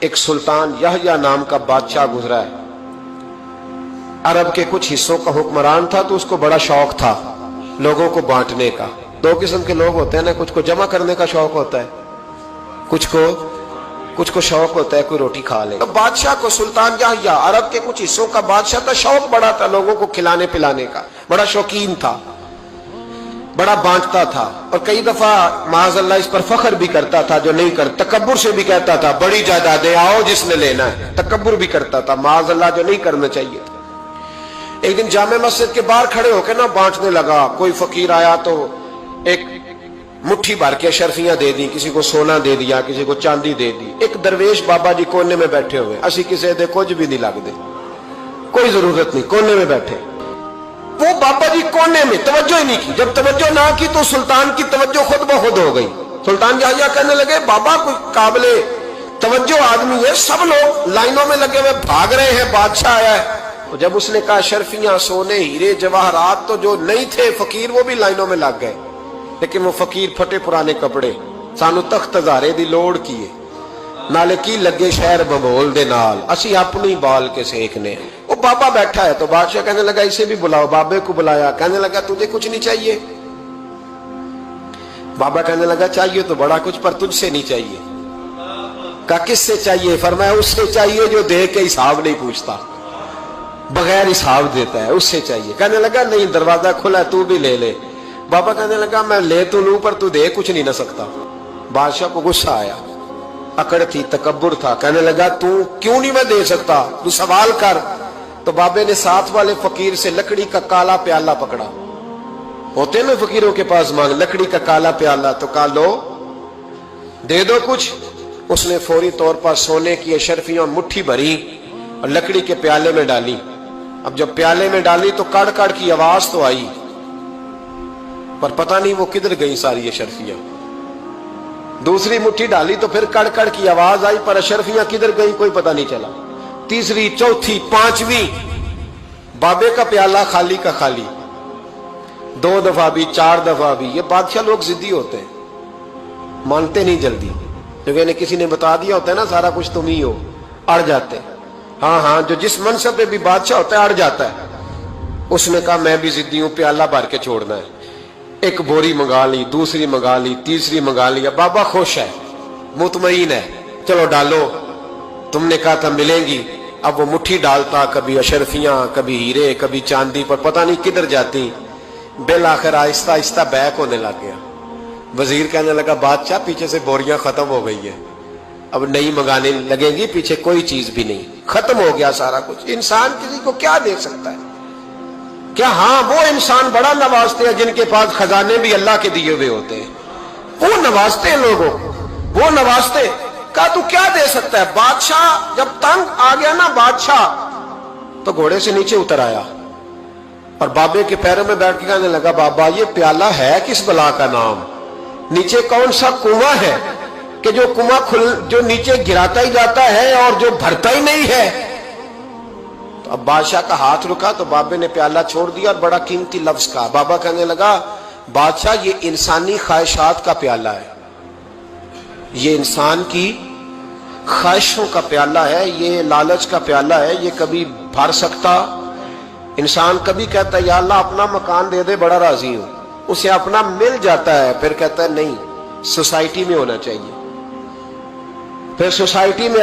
ایک سلطان یحییٰ نام کا بادشاہ گزرا ہے. عرب کے کچھ حصوں کا حکمران تھا تو اس کو بڑا شوق تھا لوگوں کو بانٹنے کا. دو قسم کے لوگ ہوتے ہیں نا, کچھ کو جمع کرنے کا شوق ہوتا ہے, کچھ کو شوق ہوتا ہے کوئی روٹی کھا لے. تو بادشاہ کو سلطان یحییٰ عرب کے کچھ حصوں کا بادشاہ تھا, شوق بڑا تھا لوگوں کو کھلانے پلانے کا, بڑا شوقین تھا, بڑا بانٹتا تھا. اور کئی دفعہ معاذ اللہ اس پر فخر بھی کرتا تھا جو نہیں کرتا, تکبر سے بھی کہتا تھا بڑی جائیدادیں آؤ جس نے لینا ہے, تکبر بھی کرتا تھا معاذ اللہ جو نہیں کرنا چاہیے تھا. ایک دن جامع مسجد کے باہر کھڑے ہو کے نا بانٹنے لگا. کوئی فقیر آیا تو ایک مٹھی بھر کے اشرفیاں دے دی, کسی کو سونا دے دیا, کسی کو چاندی دے دی. ایک درویش بابا جی کونے میں بیٹھے ہوئے, اسی کسی دے کچھ بھی نہیں لگ دے, کوئی ضرورت نہیں, کونے میں بیٹھے. وہ بابا جی کونے میں توجہ ہی نہیں کی. جب توجہ نہ کی تو سلطان کی توجہ خود بخود ہو گئی. سلطان یحییٰ کہنے لگے بابا کوئی قابل توجہ آدمی ہے, سب لوگ لائنوں میں لگے ہوئے بھاگ رہے ہیں, بادشاہ آیا ہے. جب اس نے کہا اشرفیاں سونے ہیرے جواہرات, تو جو نہیں تھے فقیر وہ بھی لائنوں میں لگ گئے. لیکن وہ فقیر پھٹے پرانے کپڑے, سانو تخت ہزارے دی لوڑ کیے, نالے کی لگے شہر ببول دے نال, اسی اپنی بال کے سیکھنے. وہ بابا بیٹھا ہے تو بادشاہ کہنے لگا اسے بھی بلاؤ. بابے کو بلایا, کہنے لگا تجھے کچھ نہیں چاہیے؟ بابا کہنے لگا چاہیے تو بڑا کچھ, پر تجھ سے نہیں چاہیے. کہا کس سے چاہیے؟ فرمایا اس سے چاہیے جو دے کے حساب نہیں پوچھتا, بغیر حساب دیتا ہے, اس سے چاہیے. کہنے لگا نہیں دروازہ کھلا ہے تو بھی لے لے. بابا کہنے لگا میں لے تو لوں پر تو دے کچھ نہیں نہ سکتا. بادشاہ کو غصہ آیا, اکڑ تھی, تکبر تھا. کہنے لگا تو کیوں نہیں میں دے سکتا, تو سوال کر. تو بابے نے ساتھ والے فقیر سے لکڑی کا کالا پیالہ پکڑا, ہوتے نا فقیروں کے پاس مانگ, لکڑی کا کالا پیالہ, تو کہا لو دے دو کچھ. اس نے فوری طور پر سونے کی اشرفیاں مٹھی بھری اور لکڑی کے پیالے میں ڈالی. اب جب پیالے میں ڈالی تو کڑ کڑ کی آواز تو آئی, پر پتہ نہیں وہ کدھر گئی ساری اشرفیاں. دوسری مٹھی ڈالی تو پھر کڑ کڑ کی آواز آئی, پر اشرفیاں کدھر گئی کوئی پتہ نہیں چلا. تیسری, چوتھی, پانچویں, بابے کا پیالہ خالی کا خالی. 2 دفعہ بھی, 4 دفعہ بھی. یہ بادشاہ لوگ ضدی ہوتے ہیں, مانتے نہیں جلدی. کیونکہ انہیں کسی نے بتا دیا ہوتا ہے نا سارا کچھ تم ہی ہو, اڑ جاتے ہیں. ہاں جو جس منصب پہ بھی بادشاہ ہوتا ہے اڑ جاتا ہے. اس نے کہا میں بھی ضدی ہوں, پیالہ بھر کے چھوڑنا ہے. ایک بوری منگا لی, دوسری منگا لی, تیسری منگا لی. بابا خوش ہے, مطمئن ہے, چلو ڈالو, تم نے کہا تھا ملیں گی. اب وہ مٹھی ڈالتا, کبھی اشرفیاں, کبھی ہیرے, کبھی چاندی, پر پتہ نہیں کدھر جاتی. بالآخر آہستہ آہستہ بیک ہونے لگ گیا. وزیر کہنے لگا بادشاہ پیچھے سے بوریاں ختم ہو گئی ہیں, اب نئی منگانے لگیں گی, پیچھے کوئی چیز بھی نہیں, ختم ہو گیا سارا کچھ. انسان کسی کو کیا دے سکتا ہے؟ کیا ہاں وہ انسان بڑا نوازتے ہیں جن کے پاس خزانے بھی اللہ کے دیے ہوئے ہوتے ہیں, وہ نوازتے ہیں لوگوں کو, وہ نوازتے. کہا تو کیا دے سکتا ہے؟ بادشاہ جب تنگ آ گیا نا بادشاہ, تو گھوڑے سے نیچے اتر آیا اور بابے کے پیروں میں بیٹھ کے کہنے لگا بابا یہ پیالہ ہے کس بلا کا نام؟ نیچے کون سا کنواں ہے کہ جو کنواں جو نیچے گراتا ہی جاتا ہے اور جو بھرتا ہی نہیں ہے؟ تو اب بادشاہ کا ہاتھ رکا تو بابے نے پیالہ چھوڑ دیا اور بڑا قیمتی لفظ کہا. بابا کہنے لگا بادشاہ یہ انسانی خواہشات کا پیالہ ہے, یہ انسان کی خواہشوں کا پیالہ ہے, یہ لالچ کا پیالہ ہے, یہ کبھی بھر سکتا. انسان کبھی کہتا ہے یا اللہ اپنا مکان دے دے بڑا راضی ہوں, اسے اپنا مل جاتا ہے, پھر کہتا ہے نہیں سوسائٹی میں ہونا چاہیے, پھر سوسائٹی میں